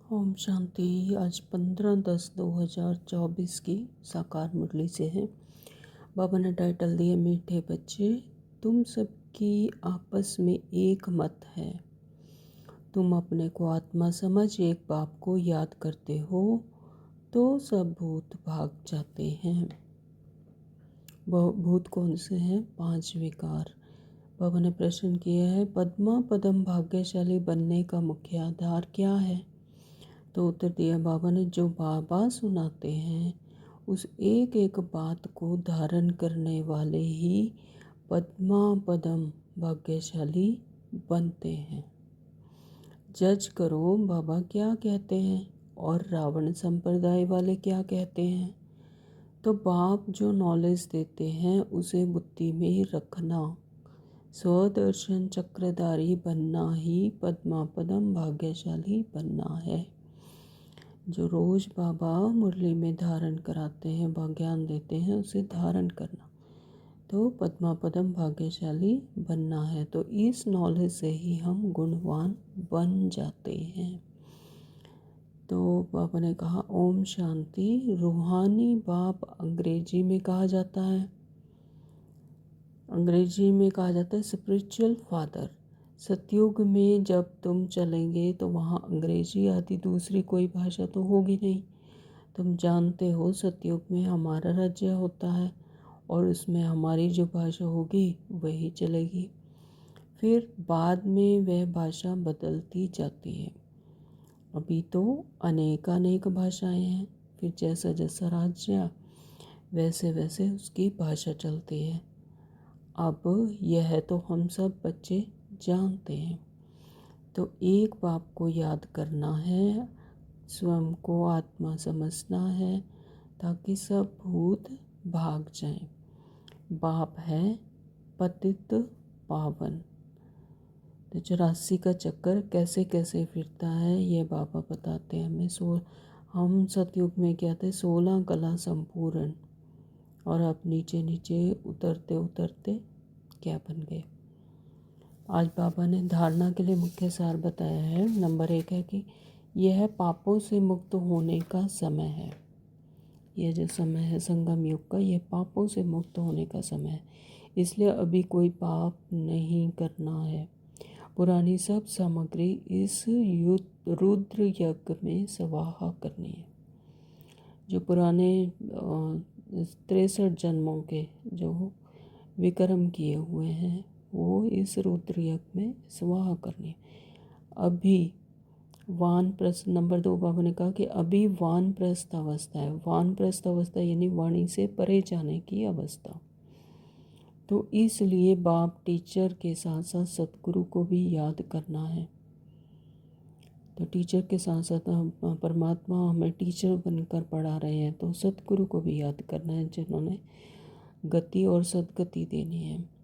ओम शांति। आज 15/10/2024 की साकार मुरली से है। बाबा ने टाइटल दिया, मीठे बच्चे, तुम सबकी आपस में एक मत है। तुम अपने को आत्मा समझ एक बाप को याद करते हो तो सब भूत भाग जाते हैं। भूत कौन से हैं? 5 विकार। बाबा ने प्रश्न किया है, पद्मा पदम भाग्यशाली बनने का मुख्य आधार क्या है? तो उत्तर दिया बाबा ने, जो बाबा सुनाते हैं उस एक एक बात को धारण करने वाले ही पद्मा पदम भाग्यशाली बनते हैं। जज करो बाबा क्या कहते हैं और रावण संप्रदाय वाले क्या कहते हैं। तो बाप जो नॉलेज देते हैं उसे बुद्धि में रखना। स्वदर्शन चक्रधारी बनना ही पद्मा पदम भाग्यशाली बनना है। जो रोज़ बाबा मुरली में धारण कराते हैं, ज्ञान देते हैं, उसे धारण करना तो पद्मा पदम भाग्यशाली बनना है। तो इस नॉलेज से ही हम गुणवान बन जाते हैं। तो बाबा ने कहा ओम शांति। रूहानी बाप अंग्रेजी में कहा जाता है, स्पिरिचुअल फादर। सतयुग में जब तुम चलेंगे तो वहाँ अंग्रेजी आदि दूसरी कोई भाषा तो होगी नहीं। तुम जानते हो सतयुग में हमारा राज्य होता है और उसमें हमारी जो भाषा होगी वही चलेगी। फिर बाद में वह भाषा बदलती जाती है। अभी तो अनेक भाषाएं हैं। फिर जैसा जैसा राज्य वैसे वैसे उसकी भाषा चलती है। अब यह तो हम सब बच्चे जानते हैं। तो एक बाप को याद करना है, स्वयं को आत्मा समझना है ताकि सब भूत भाग जाएं। बाप है पतित पावन। तो 84 का चक्कर कैसे कैसे फिरता है ये बाबा बताते हैं हमें। हम सतयुग में क्या थे, 16 कला संपूर्ण, और अब नीचे नीचे उतरते उतरते क्या बन गए। आज बाबा ने धारणा के लिए मुख्य सार बताया है। नंबर 1 है कि यह पापों से मुक्त होने का समय है। यह जो समय है संगम युग का, यह पापों से मुक्त होने का समय है। इसलिए अभी कोई पाप नहीं करना है। पुरानी सब सामग्री इस रुद्र यज्ञ में स्वाहा करनी है। जो पुराने 63 जन्मों के जो विक्रम किए हुए हैं वो इस रुद्र यज्ञ में स्वाहा करनी है। अभी वानप्रस्थ। नंबर 2 बाबा ने कहा कि अभी वानप्रस्थ अवस्था है। वानप्रस्थ अवस्था यानी वाणी से परे जाने की अवस्था। तो इसलिए बाप टीचर के साथ साथ सतगुरु को भी याद करना है। तो टीचर के साथ साथ परमात्मा हमें टीचर बनकर पढ़ा रहे हैं, तो सतगुरु को भी याद करना है जिन्होंने गति और सद्गति देनी है।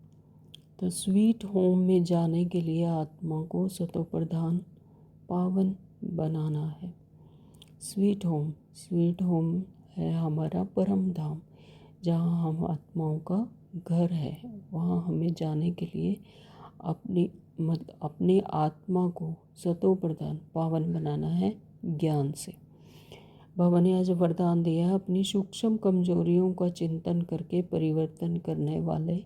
तो स्वीट होम में जाने के लिए आत्मा को सतो प्रधान पावन बनाना है। स्वीट होम है हमारा परम धाम, जहाँ हम आत्माओं का घर है। वहाँ हमें जाने के लिए अपनी आत्मा को सतो प्रधान पावन बनाना है ज्ञान से। बाबा ने आज वरदान दिया है, अपनी सूक्ष्म कमजोरियों का चिंतन करके परिवर्तन करने वाले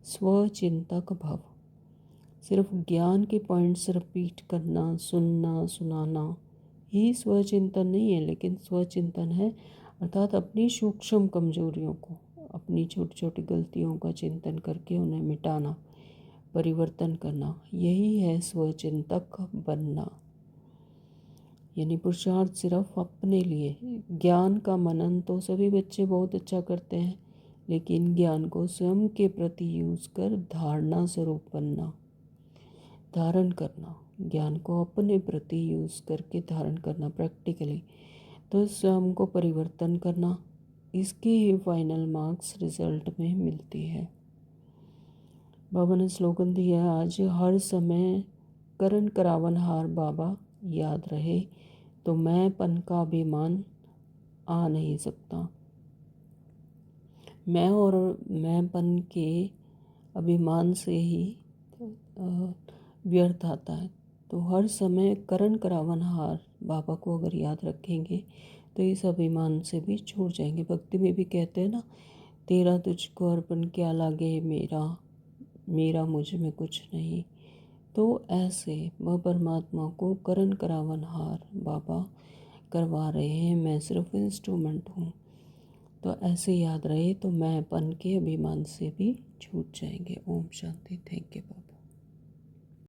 स्वचिंतक भव। सिर्फ ज्ञान के पॉइंट्स रिपीट करना, सुनना, सुनाना ही स्वचिंतन नहीं है, लेकिन स्वचिंतन है अर्थात अपनी सूक्ष्म कमजोरियों को, अपनी छोटी छोटी गलतियों का चिंतन करके उन्हें मिटाना, परिवर्तन करना, यही है स्वचिंतक बनना। यानी पुरुषार्थ सिर्फ अपने लिए। ज्ञान का मनन तो सभी बच्चे बहुत अच्छा करते हैं, लेकिन ज्ञान को स्वयं के प्रति यूज़ कर धारणा स्वरूप बनना, धारण करना, ज्ञान को अपने प्रति यूज़ करके धारण करना प्रैक्टिकली, तो स्वयं को परिवर्तन करना, इसकी ही फाइनल मार्क्स रिजल्ट में मिलती है। बाबा ने स्लोगन दिया है आज, हर समय करण करावन हार बाबा याद रहे तो मैं पन का अभिमान आ नहीं सकता। मैं और मैंपन के अभिमान से ही व्यर्थ आता है। तो हर समय करण करावनहार बाबा को अगर याद रखेंगे तो इस अभिमान से भी छूट जाएंगे। भक्ति में भी कहते हैं ना, तेरा तुझको अर्पण क्या लागे मेरा, मेरा मुझ में कुछ नहीं। तो ऐसे वह परमात्मा को करण करावनहार बाबा करवा रहे हैं, मैं सिर्फ इंस्ट्रूमेंट हूँ। तो ऐसे याद रहे तो मैं पन के अभिमान से भी छूट जाएंगे। ओम शांति। Thank you Baba.